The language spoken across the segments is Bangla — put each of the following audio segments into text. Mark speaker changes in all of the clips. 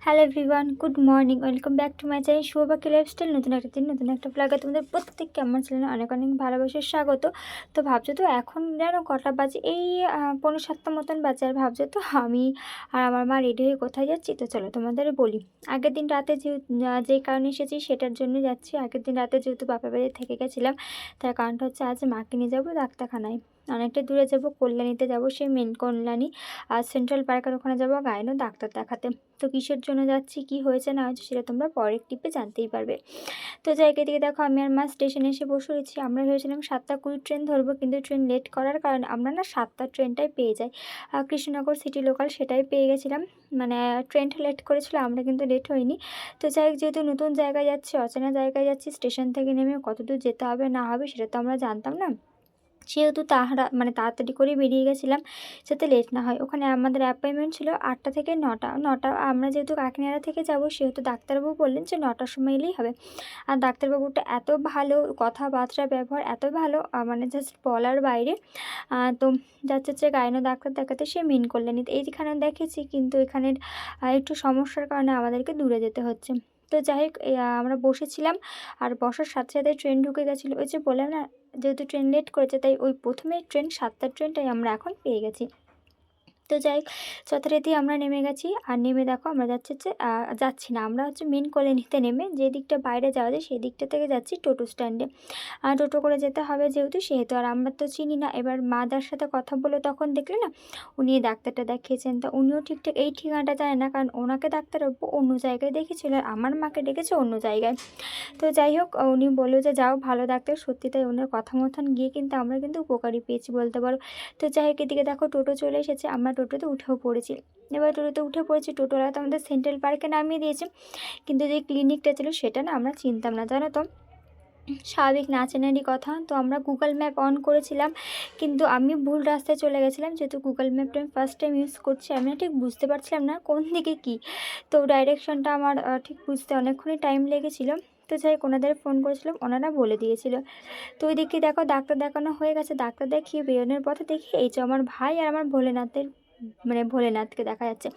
Speaker 1: Hello everyone, good morning. Welcome back to my channel Shubho Pakhi lifestyle. নতুন একটা দিন, নতুন একটা ব্লগে তোমাদের প্রত্যেককে আমার চ্যানেলে অনেক অনেক ভালোবাসার স্বাগত। তো ভাবছো তো এখন যেন কটা বাজে, এই 6:45 মতন বাজে। আর ভাবছো তো আমি আর আমার মা রেডি হয়ে কোথায় যাচ্ছি। তো চলো তোমাদের বলি। আগের দিন রাতে যেই কারণে এসেছি সেটার জন্য যাচ্ছি। আগের দিন রাতে যেহেতু বাপের বাড়ি থেকে গেছিলাম, তার কারণটা হচ্ছে আজ মাকে নিয়ে যাবো ডাক্তারখানায়। অনেকটা দূরে যাব, কল্যাণীতে যাব, সেই মেন কল্যাণী। আর সেন্ট্রাল পার্কের ওখানে যাবো গাইনো ডাক্তার দেখাতে। তো কিসের জন্য যাচ্ছি, কি হয়েছে না হয়েছে সেটা তোমরা পরের ক্লিপে জানতেই পারবে। তো জায়গা থেকে দেখো, আমি আর মা স্টেশনে এসে বসে রয়েছি। আমরা ভেবেছিলাম 7:20 ট্রেন ধরবো, কিন্তু ট্রেন লেট করার কারণে আমরা না 7টার ট্রেনটাই পেয়ে যাই। কৃষ্ণনগর সিটি লোকাল সেটাই পেয়ে গেছিলাম। মানে ট্রেনটা লেট করেছিল, আমরা কিন্তু লেট হইনি। তো যাই হোক, যেহেতু নতুন জায়গায় যাচ্ছি, অচেনা জায়গায় যাচ্ছি, স্টেশন থেকে নেমে কত দূর যেতে হবে না হবে সেটা তো আমরা জানতাম না। সেহেতু তাড়াতাড়ি করে বেরিয়ে গেছিলাম যাতে লেট না হয়। ওখানে আমাদের অ্যাপয়েন্টমেন্ট ছিল 8টা থেকে 9টা। আমরা যেহেতু কাকিনাড়া থেকে যাব, সেহেতু ডাক্তারবাবু বললেন যে 9টার সময় এলেই হবে। আর ডাক্তারবাবুটা এত ভালো, কথাবার্তা ব্যবহার এত ভালো, মানে জাস্ট বলার বাইরে। তো যাচ্ছে হচ্ছে গাইনো ডাক্তার দেখাতে, সে মেন কল্যাণীতে। এইখানে দেখেছি, কিন্তু এখানের একটু সমস্যার কারণে আমাদেরকে দূরে যেতে হচ্ছে। তো যাই হোক, আমরা বসেছিলাম, আর বসার সাথে সাথে ট্রেন ঢুকে গেছিলো। ওই যে বললাম না, যেহেতু ট্রেন লেট করেছে, তাই ওই প্রথমে ট্রেন 7টার ট্রেনটাই আমরা এখন পেয়ে গেছি। তো যাই হোক, যথারীতি আমরা নেমে গেছি। আর নেমে দেখো আমরা যাচ্ছি না, আমরা হচ্ছে মেন কলোনিতে নেমে যে দিকটা বাইরে যাওয়া যায় সেই দিকটা থেকে যাচ্ছি টোটো স্ট্যান্ডে। আর টোটো করে যেতে হবে সেহেতু আর আমরা তো চিনি না। এবার মা যার সাথে কথা বলে তখন দেখলে না, উনি ডাক্তারটা দেখিয়েছেন। তা উনিও ঠিকঠাক এই ঠিকানাটা জানে না, কারণ ওনাকে ডাক্তারবাবু অন্য জায়গায় দেখেছিল আর আমার মাকে ডেকেছে অন্য জায়গায়। তো যাই হোক, উনি বললো যে যাও, ভালো ডাক্তার। সত্যি তাই, ওনার কথা মতন গিয়ে কিন্তু আমরা কিন্তু উপকারী পেয়েছি বলতে পারো। তো যাই হোক, এদিকে দেখো টোটো চলে এসেছে, আমরা টোটোতে উঠেও পড়েছি। এবার টোটোতে উঠে পড়েছি, টোটোওয়ালা তো আমাদের সেন্ট্রাল পার্কে নামিয়ে দিয়েছে। কিন্তু যে ক্লিনিকটা ছিল সেটা না আমরা চিনতাম না, জানো তো। স্বাভাবিক না চেনারই কথা। তো আমরা গুগল ম্যাপ অন করেছিলাম, কিন্তু আমি ভুল রাস্তায় চলে গেছিলাম। যেহেতু গুগল ম্যাপটা আমি ফার্স্ট টাইম ইউজ করছি, আমি না ঠিক বুঝতে পারছিলাম না কোন দিকে কী। তো ডাইরেকশনটা আমার ঠিক বুঝতে অনেকক্ষণই টাইম লেগেছিলো। তো যাই হোক, ওনাদের ফোন করেছিলাম, ওনারা বলে দিয়েছিল। তো ওই দিকে দেখো, ডাক্তার দেখানো হয়ে গেছে। ডাক্তার দেখিয়ে বেরোনোর পথে দেখি এই যে আমার ভাই আর আমার ভোলেনাথের, মানে ভোলেনাথকে দেখা যাচ্ছে।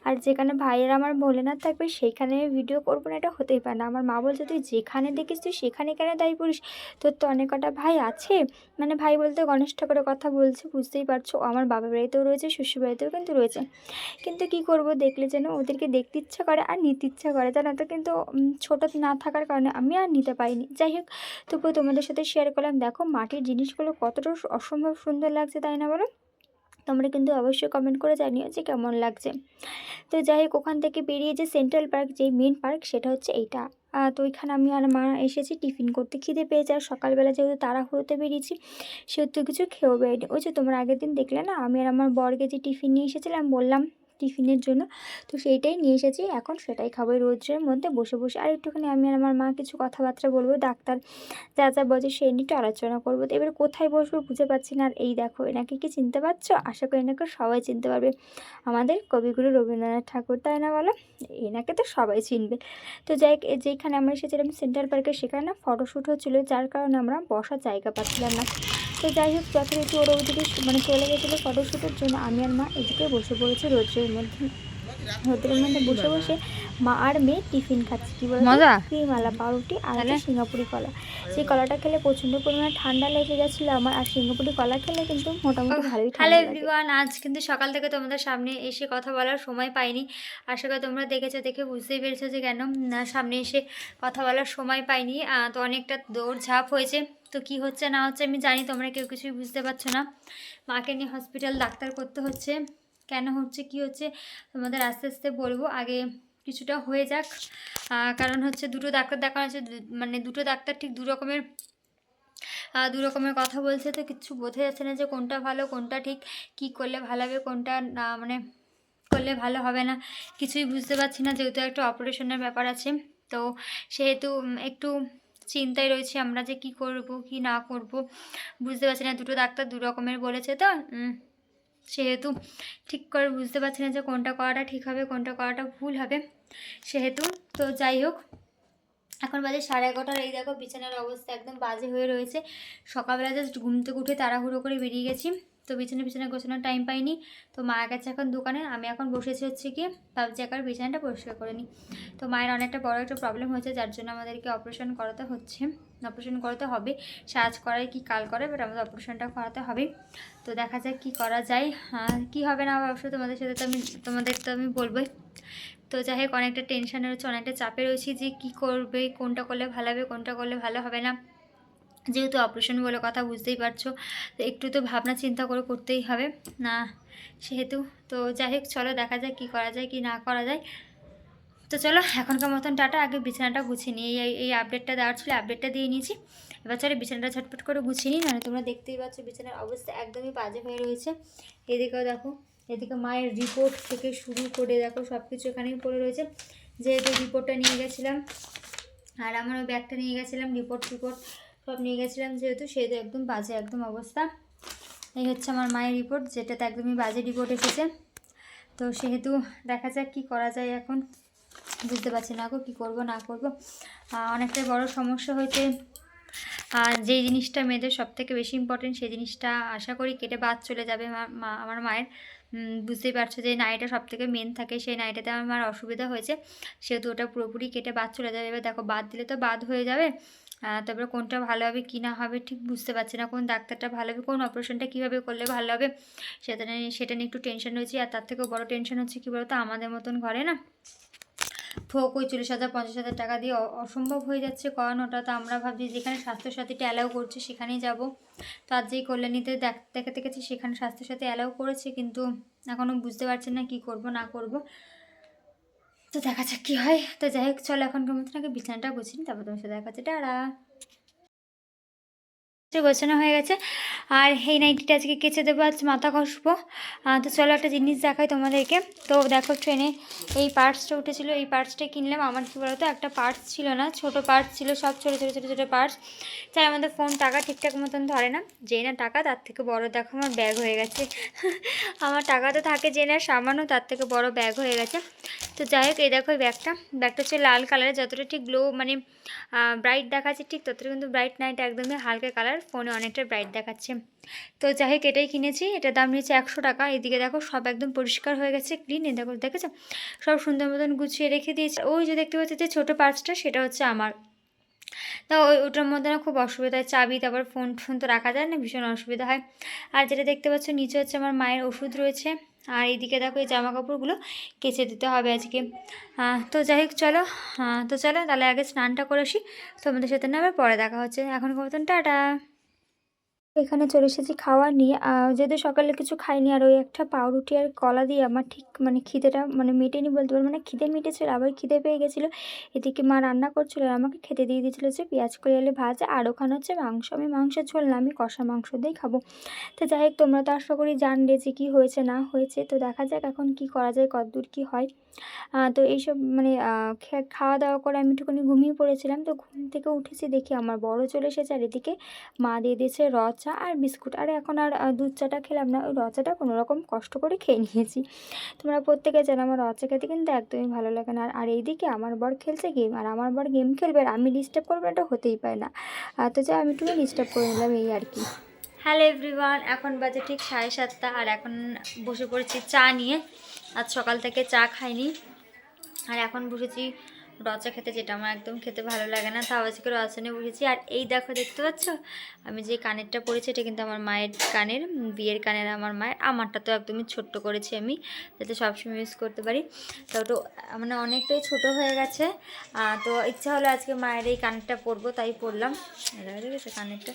Speaker 1: আর যেখানে ভাইয়ের আমার ভোলেনাথ থাকবে সেইখানে ভিডিও করবো না, এটা হতেই পারে না। আমার মা বলছে, তুই যেখানে দেখিস তুই সেখানে কেন দায়ী পড়িস, তোর তো অনেক কটা ভাই আছে। মানে ভাই বলতে গণেশ ঠাকুরের কথা বলছে, বুঝতেই পারছো। আমার বাবার বাড়িতেও রয়েছে, শ্বশুর বাড়িতেও কিন্তু রয়েছে। কিন্তু কি করব, দেখলে যেন ওদেরকে দেখতে ইচ্ছা করে আর নিতে ইচ্ছা করে, জানো তো। কিন্তু ছোটো না থাকার কারণে আমি আর নিতে পারিনি। যাই হোক, তবুও তোমাদের সাথে শেয়ার করলাম। দেখো মাটির জিনিসগুলো কতটা অসম্ভব সুন্দর লাগছে, তাই না বলো? তোমরা কিন্তু অবশ্যই কমেন্ট করে জানিও যে কেমন লাগছে। তো যাই হোক, ওখান থেকে বেরিয়ে যে সেন্ট্রাল পার্ক, যেই মেন পার্ক, সেটা হচ্ছে এইটা। তো ওইখানে আমি আর মা এসেছি টিফিন করতে। খিদে পেয়েছে, আর সকালবেলা যেহেতু তাড়াহুড়োতে বেরিয়েছি সেহেতু কিছু খেয়েও বেরোয়নি। ওই যে তোমরা আগের দিন দেখলে না, আমি আর আমার বরকে যে টিফিন নিয়ে এসেছিলাম বললাম টিফিনের জন্য, তো সেইটাই নিয়ে এসেছি। এখন সেটাই খাবো রোদ্রের মধ্যে বসে বসে। আর একটুখানি আমি আর আমার মা কিছু কথাবার্তা বলবো, ডাক্তার যা যা বলছে সেই নিয়ে একটু আলোচনা করবো। তো এবার কোথায় বসবো বুঝে পাচ্ছি না। আর এই দেখো, এনাকে কি চিনতে পারছো? আশা করি এনাকে সবাই চিনতে পারবে, আমাদের কবিগুরু রবীন্দ্রনাথ ঠাকুর, তাই না বলো? এনাকে তো সবাই চিনবে। তো যাই হোক, যেখানে আমরা এসেছিলাম সেন্ট্রাল পার্কে, সেখানে না ফটোশ্যুট হচ্ছিলো, যার কারণে আমরা বসার জায়গা পাচ্ছিলাম না। তো যাই হোক, যথারীতি ওরা ওইদিকে মানে চলে গেছিলো ফটোশ্যুটের জন্য, আমি আর মা এদিকে বসে পড়েছি রোদ্রের মধ্যে। হোটেলের মধ্যে বসে বসে মা আর মেয়ে টিফিন খাচ্ছি। কী বলতো, ক্রিমওয়ালা পাউরুটি আর একটা সিঙ্গাপুরি কলা। সেই কলাটা খেলে প্রচণ্ড পরিমাণে ঠান্ডা লেগে গেছিলো আমার, আর সিঙ্গাপুরি কলা খেলে কিন্তু মোটামুটি ভালোই ঠান্ডা লাগে। হ্যালো এভরিওয়ান, আজ কিন্তু সকাল থেকে তোমাদের সামনে এসে কথা বলার সময় পাইনি। আশা করি তোমরা দেখেছো, দেখে বুঝতেই পেরেছো যে কেন সামনে এসে কথা বলার সময় পাইনি। তো অনেকটা দৌড়ঝাঁপ হয়েছে। তো কি হচ্ছে না হচ্ছে আমি জানি, তোমরা কেউ কিছুই বুঝতে পারছো না। মাকে নিয়ে হসপিটাল ডাক্তার করতে হচ্ছে। কেন হচ্ছে, কি হচ্ছে, তোমাদের আস্তে আস্তে বলবো। আগে কিছুটা হয়ে যাক। কারণ হচ্ছে দুটো ডাক্তার দেখানো হচ্ছে, মানে দুটো ডাক্তার ঠিক দু রকমের কথা বলছে। তো কিছু বোঝা যাচ্ছে না যে কোনটা ভালো, কোনটা ঠিক, কি করলে ভালো হবে, কোনটা না মানে করলে ভালো হবে না, কিছুই বুঝতে পারছি না। যেহেতু একটা অপারেশনের ব্যাপার আছে, তো সেহেতু একটু চিন্তায় রয়েছি আমরা যে কি করব কি না করব, বুঝতে পারছি না। দুটো ডাক্তার দু রকমের বলেছে, তো সেহেতু ঠিক করে বুঝতে পারছি না যে কোনটা করাটা ঠিক হবে, কোনটা করাটা ভুল হবে সেহেতু। তো যাই হোক, এখন বাজে 11:30। এই দেখো বিছানার অবস্থা একদম বাজে হয়ে রয়েছে। সকালবেলা জাস্ট ঘুম থেকে উঠে তাড়াহুড়ো করে বেরিয়ে গেছি। তো বিছানা গোছানোর টাইম পাইনি। তো মা গেছে এখন দোকানে, আমি এখন বসেছি হচ্ছে কি ভাবছি একবার বিছানাটা পরিষ্কার করে নিই। তো মায়ের অনেকটা বড় একটা প্রবলেম হয়েছে, যার জন্য আমাদেরকে অপারেশন করাতে হবে। আজ করাই কি কাল করে, বাট আমাদের অপারেশনটা করাতে হবে। তো দেখা যাক কী করা যায়, কী হবে না অবশ্যই তোমাদের তো আমি বলবোই। তো যাই হোক, অনেকটা টেনশানে রয়েছে, অনেকটা চাপে রয়েছি যে কী করবে, কোনটা করলে ভালো হবে, কোনটা করলে ভালো হবে না। যেহেতু অপারেশন বলে কথা, বুঝতেই পারছো, তো একটু তো ভাবনা চিন্তা করে করতেই হবে না সেহেতু। তো যাই হোক, চলো দেখা যাক কী করা যায় কি না করা যায়। তো চলো এখনকার মতন টাটা, আগে বিছানাটা গুছিয়ে নিই। এই আপডেটটা দেওয়ার ছিল, আপডেটটা দিয়ে নিয়েছি। এবার চলো বিছানাটা ঝটপট করে গুছিয়ে নিই, নাহলে তোমরা দেখতেই পাচ্ছ বিছানার অবস্থা একদমই বাজে হয়ে রয়েছে। এদিকেও দেখো, এদিকে মায়ের রিপোর্ট থেকে শুরু করে দেখো সব কিছু এখানেই পড়ে রয়েছে। যেহেতু রিপোর্টটা নিয়ে গেছিলাম, আর আমার ওই ব্যাগটা নিয়ে গেছিলাম, রিপোর্ট সব নিয়ে গেছিলাম, যেহেতু একদম বাজে একদম অবস্থা। এই হচ্ছে আমার মায়ের রিপোর্ট, যেটাতে একদমই বাজে রিপোর্ট এসেছে। তো সেহেতু দেখা যাক কী করা যায়, এখন বুঝতে পারছি না কী করবো না করবো। অনেকটাই বড় সমস্যা হয়েছে। আর যেই জিনিসটা মেয়েদের সবথেকে বেশি ইম্পর্টেন্ট, সেই জিনিসটা আশা করি কেটে বাদ চলে যাবে আমার মায়ের। বুঝতেই পারছো যে নাইটা সবথেকে মেন থাকে, সেই নাইটাতে আমার মার অসুবিধা হয়েছে, সেহেতু ওটা পুরোপুরি কেটে বাদ চলে যাবে। এবার দেখো, বাদ দিলে তো বাদ হয়ে যাবে, তারপরে কোনটা ভালো হবে কি না হবে ঠিক বুঝতে পারছি না, কোন ডাক্তারটা ভালো হবে, কোন অপারেশনটা কীভাবে করলে ভালো হবে, সেটা নিয়ে একটু টেনশন রয়েছে। আর তার থেকেও বড় টেনশন হচ্ছে কী বলতো, আমাদের মতন ঘরে না ফোক ওই 40,000 50,000 টাকা দিয়ে অসম্ভব হয়ে যাচ্ছে করানোটা। তো আমরা ভাবছি যেখানে স্বাস্থ্যসাথীটা অ্যালাউ করছে সেখানেই যাব। তো আজ যেই কল্যাণীতে দেখাতে গেছি, সেখানে স্বাস্থ্যসাথী অ্যালাউ করেছে, কিন্তু এখনও বুঝতে পারছি না কী করব না করব। তো দেখা যাক কী হয়। তো যাই হোক, চলো এখনকার মতন আগে বিছানাটা গুছিয়ে, তারপর তোমার সাথে দেখা যাচ্ছে। টাটা। গোছানো হয়ে গেছে, আর এই নাইটিটা আজকে কেচে দেবো, আজ মাথা ঘষবো। তো চলো একটা জিনিস দেখাই তোমাদেরকে। তো দেখো, ট্রেনে এই পার্টসটা উঠেছিল, এই পার্টসটা কিনলাম। আমার কী বলতো, একটা পার্টস ছিল না, ছোটো পার্টস ছিল, সব ছোটো পার্টস। তাই আমাদের ফোন টাকা ঠিকঠাক মতন ধরে না, যেই না টাকা তার থেকে বড় দেখো আমার ব্যাগ হয়ে গেছে। আমার টাকা তো থাকে যে না সামান্য, তার থেকে বড় ব্যাগ হয়ে গেছে। তো যাই হোক, এই দেখো ব্যাগটা হচ্ছে লাল কালারের, যতটা ঠিক গ্লো মানে ব্রাইট দেখাচ্ছে ঠিক ততটা কিন্তু ব্রাইট না, এটা একদমই হালকা কালার, ফোনে অনেকটা ব্রাইট দেখাচ্ছে। তো যাই হোক, এটাই কিনেছি, এটার দাম নিয়েছে 100 টাকা। এদিকে দেখো সব একদম পরিষ্কার হয়ে গেছে, ক্লিন। এ দেখো, দেখেছো সব সুন্দর মতন গুছিয়ে রেখে দিয়েছে। ওই যে দেখতে পাচ্ছি যে ছোটো পার্সটা, সেটা হচ্ছে আমার। তা ওটার মধ্যে না খুব অসুবিধা হয়, চাবি তারপর ফোন তো রাখা যায় না, ভীষণ অসুবিধা হয়। আর যেটা দেখতে পাচ্ছ নিচে হচ্ছে আমার মায়ের ওষুধ রয়েছে। আর এইদিকে দেখো এই জামা কাপড়গুলো কেচে দিতে হবে আজকে। তো যাই হোক, চলো তাহলে আগে স্নানটা করে আসি, তোমাদের সাথে না আবার পরে দেখা হচ্ছে। এখন মতন টাটা। এখানে চলে এসেছি খাওয়ার নিয়ে, যেহেতু সকালে কিছু খাইনি, আর ওই একটা পাউরুটি আর কলা দিয়ে আমার ঠিক মানে খিদেটা মানে মেটেনি বলতে পারবো না, খিদে মিটেছিল আবার খিদে পেয়ে গেছিলো। এদিকে মা রান্না করছিলো আর আমাকে খেতে দিয়ে দিয়েছিলো যে পেঁয়াজ কড়িয়ালে ভাজা, আর ওখানে হচ্ছে মাংস। আমি মাংসের ঝোল না, আমি কষা মাংস দিয়েই খাবো। তো যাই হোক, তোমরা তো আশা করি জানলে যে কী হয়েছে না হয়েছে। তো দেখা যাক এখন কি করা যায়, কতদূর কী হয়। তো এইসব মানে খাওয়া দাওয়া করে আমি একটুখানি ঘুমিয়ে পড়েছিলাম। তো ঘুম থেকে উঠেছি, দেখি আমার বড় চলে এসেছে, আর এদিকে মা দিয়ে দিয়েছে র চা আর বিস্কুট। আর এখন আর দুধ চাটা খেলাম না, ওই র চাটা কোনোরকম কষ্ট করে খেয়ে নিয়েছি। তোমরা প্রত্যেকে জানো আমার র চা খেতে কিন্তু একদমই ভালো লাগে না। আর এইদিকে আমার বর খেলছে গেম, আর আমার বর গেম খেলবে আর আমি ডিস্টার্ব করবো, এটা হতেই পারে না। তো যাই আমি একটু ডিস্টার্ব করে নিলাম, এই আর কি। হ্যালো এভরিওয়ান, এখন বাজে ঠিক 7:30, আর এখন বসে পড়েছি চা নিয়ে। আজ সকাল থেকে চা খাইনি, আর এখন বসেছি রচা খেতে, যেটা আমার একদম খেতে ভালো লাগে না, তাও আজকে রচা নিয়ে বসেছি। আর এই দেখো, দেখতে পাচ্ছ আমি যে কানেরটা পরেছি, এটা কিন্তু আমার মায়ের কানের, বিয়ের কানের আমার মায়ের। আমারটা তো একদমই ছোট্ট করেছি আমি, যাতে সবসময় ইউজ করতে পারি। তো ওটা মানে অনেকটাই ছোট হয়ে গেছে। তো ইচ্ছা হলো আজকে মায়ের এই কানেরটা পরবো, তাই পরলাম। দেখেছো কানেরটা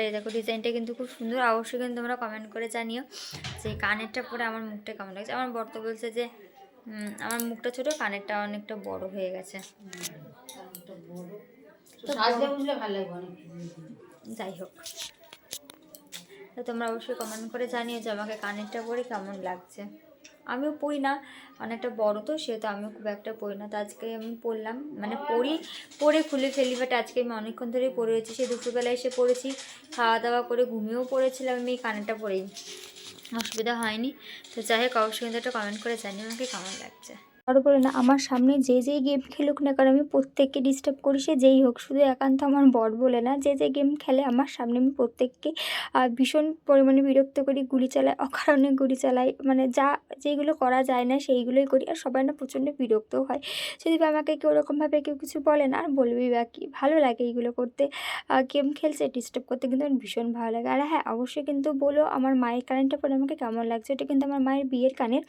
Speaker 1: এই দেখো, ডিজাইনটা কিন্তু খুব সুন্দর। অবশ্যই কিন্তু তোমরা কমেন্ট করে জানিও যে কানেরটা পরে আমার মুখটা কেমন লাগছে। আমার বর তো বলছে যে আমার মুখটা ছোট, কানেরটা অনেকটা বড় হয়ে গেছে। যাই হোক, তো তোমরা অবশ্যই কমেন্ট করে জানিও যে আমাকে কানেরটা পরে কেমন লাগছে। আমিও পরি না, অনেকটা বড় তো, সেহেতু আমিও খুব একটা পরি না। তো আজকে আমি পরলাম, মানে পরে খুলে ফেলি, বাট আজকে আমি অনেকক্ষণ ধরেই পরে রয়েছি। সে দুপুরবেলায় এসে পড়েছি, খাওয়া দাওয়া করে ঘুমিয়েও পড়েছিলাম আমি এই কানেরটা পরেই, অসুবিধা হয়নি। তো যাই হোক, অবশ্যই কিন্তু একটা কমেন্ট করে জানিও আমাকে কেমন লাগছে। বড় বলে না, আমার সামনে যেই গেম খেলুক না কারণ আমি প্রত্যেককে ডিস্টার্ব করি, সে যেই হোক, শুধু একান্ত আমার বর বলে না, যে গেম খেলে আমার সামনে আমি প্রত্যেককে ভীষণ পরিমাণে বিরক্ত করি, গুলি চালাই, অকারণে গুলি চালাই, মানে যেইগুলো করা যায় না সেইগুলোই করি। আর সবাই না প্রচণ্ড বিরক্তও হয় যদি বা আমাকে কেউ ওরকমভাবে কেউ কিছু বলে না, আর বলবেই বা কি, ভালো লাগে এইগুলো করতে। গেম খেলছে ডিস্টার্ব করতে কিন্তু আমার ভীষণ ভালো লাগে। আর হ্যাঁ, অবশ্যই কিন্তু বলো আমার মায়ের কানেরটা পরে আমাকে কেমন লাগছে। এটা কিন্তু আমার মায়ের বিয়ের কানের,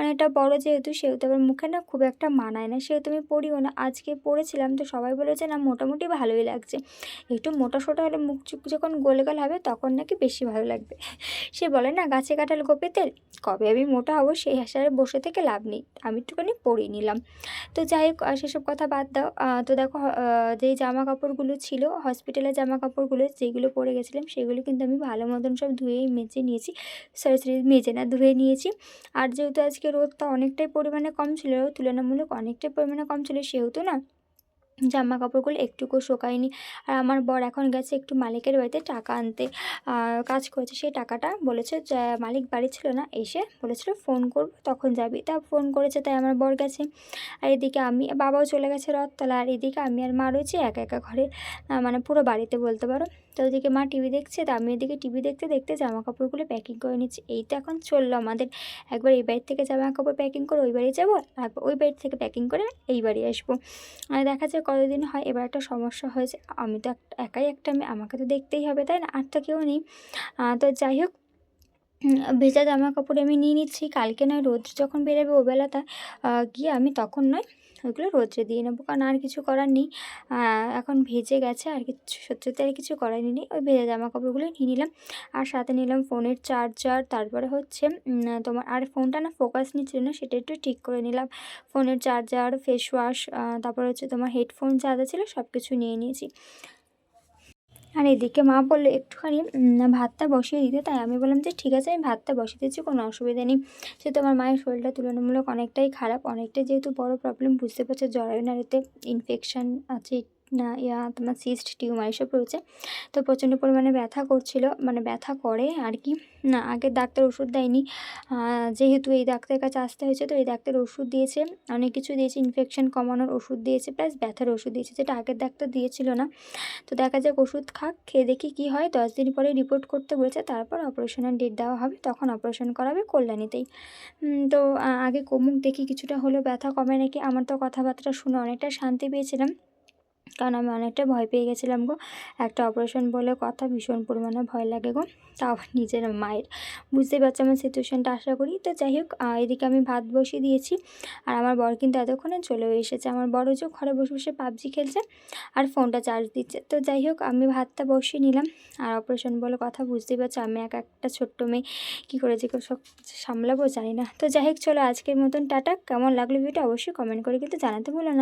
Speaker 1: অনেকটা বড় যেহেতু, সেহেতু আমার মুখে না খুব একটা মানায় না, সেহেতু আমি পরিও না। আজকে পরেছিলাম তো সবাই বলেছে না মোটামুটি ভালোই লাগছে, একটু মোটা সোটা হলে মুখ চুখ যখন গোলগাল হবে তখন নাকি বেশি ভালো লাগবে। সে বলে না গাছে কাঁঠাল গোপে তেল, কবে আমি মোটা হবো সেই আশায় বসে থেকে লাভ নেই, আমি একটুখানি পরিয়ে নিলাম। তো যাই হোক, সেসব কথা বাদ দাও। তো দেখো, যেই জামা কাপড়গুলো ছিল হসপিটালের জামা কাপড়গুলো যেইগুলো পরে গেছিলাম সেগুলো কিন্তু আমি ভালো মতন সব ধুয়েই মেজে নিয়েছি। সরি মেজে না, ধুয়ে নিয়েছি। আর যেহেতু আজকে রোদটা অনেকটাই পরিমাণে কম ছিল, তুলনামূলক অনেকটাই পরিমাণে কম ছিল, সেহেতু না জামা কাপড়গুলো একটুকুও শোকায়নি। আর আমার বর এখন গেছে একটু মালিকের বাড়িতে টাকা আনতে, কাজ করেছে, সেই টাকাটা বলেছে যে মালিক বাড়ি ছিল না, এসে বলেছিল ফোন করব তখন যাবি, তা ফোন করেছে তাই আমার বর গেছে। আর এদিকে আমি, বাবাও চলে গেছে রথতলা, আর এদিকে আমি আর মা রয়েছি একা একা ঘরে, মানে পুরো বাড়িতে বলতে পারো। তো ওদিকে মা টিভি দেখছে, তো আমি এদিকে টিভি দেখতে দেখতে জামা কাপড়গুলো প্যাকিং করে নিচ্ছি। এই তো এখন চললো আমাদের, একবার এই বাড়ি থেকে জামা কাপড় প্যাকিং করে ওই বাড়ি যাবো, আর ওই বাড়ি থেকে প্যাকিং করে এই বাড়ি আসবো। আর দেখা যায় কতদিন হয়। এবার একটা সমস্যা হয়েছে, আমি তো একাই একটা মেয়ে, আমাকে তো দেখতেই হবে তাই না, আর তো কেউ নেই। তো যাই হোক, ভেজা জামা কাপড় আমি নিয়ে নিচ্ছি, কালকে নয় রোদ্র যখন বেরোবে ওবেলাটা গিয়ে আমি তখন নয় ওইগুলো রোদ্রে দিয়ে নেবো, কারণ আর কিছু করার নেই। এখন ভেজে গেছে, আর কিছু সত্যি আর কিছু করার নেই, ওই ভেজা জামা কাপড়গুলো নিয়ে নিলাম। আর সাথে নিলাম ফোনের চার্জার, তারপরে হচ্ছে তোমার, আর ফোনটা না ফোকাস নিচ্ছিল না, সেটা একটু ঠিক করে নিলাম। ফোনের চার্জার, ফেস ওয়াশ, তারপর হচ্ছে তোমার হেডফোন যা যা ছিল সব কিছু নিয়ে নিয়েছি। আর এদিকে মা বললো একটুখানি ভাতটা বসিয়ে দিতে, তাই আমি বললাম যে ঠিক আছে আমি ভাতটা বসিয়ে দিচ্ছি, কোনো অসুবিধা নেই। সেহেতু আমার মায়ের শরীরটা তুলনামূলক অনেকটাই খারাপ, অনেকটাই যেহেতু বড় প্রবলেম, বুঝতে পারছো জরায়ু নাড়িতে ইনফেকশান আছে, না তোমার সিস্ট টিউমার এসব রয়েছে। তো প্রচণ্ড পরিমাণে ব্যথা করছিল, মানে ব্যথা করে আর কি। না, আগে ডাক্তার ওষুধ দেয়নি, যেহেতু এই ডাক্তারের কাছে আসতে হয়েছে, তো এই ডাক্তার ওষুধ দিয়েছে, অনেক কিছু দিয়েছে, ইনফেকশন কমানোর ওষুধ দিয়েছে, প্লাস ব্যথার ওষুধ দিয়েছে, যেটা আগের ডাক্তার দিয়েছিল না। তো দেখা যাক, ওষুধ খাক, খেয়ে দেখি কী হয়। 10 দিন পরে রিপোর্ট করতে বলেছে, তারপর অপারেশনের ডেট দেওয়া হবে, তখন অপারেশন করাবে কল্যাণীতেই। তো আগে কমুক, দেখি কিছুটা হলেও ব্যথা কমে নাকি। আমার তো কথাবার্তা শুনে অনেকটা শান্তি পেয়েছিলাম, কারণ আমি অনেকটা ভয় পেয়ে গেছিলাম গো। একটা অপারেশন বলে কথা, ভীষণ পরিমাণে ভয় লাগে গো, তাও আবার নিজের মায়ের। বুঝতেই পারছি আমার সিচুয়েশানটা, আশা করি। তো যাই হোক, এদিকে আমি ভাত বসিয়ে দিয়েছি, আর আমার বর কিন্তু এতক্ষণে চলেও এসেছে। আমার বড় যে ঘরে বসে বসে পাবজি খেলছে আর ফোনটা চার্জ দিচ্ছে। তো যাই হোক, আমি ভাতটা বসিয়ে নিলাম। আর অপারেশন বলে কথা, বুঝতেই পারছি আমি একটা ছোট্ট মেয়ে, কী করে যে সব সামলাবো জানি না। তো যাই হোক, চলো আজকের মতন টাটা। কেমন লাগলো ভিডিওটা অবশ্যই কমেন্ট করে কিন্তু জানাতে ভুলো না।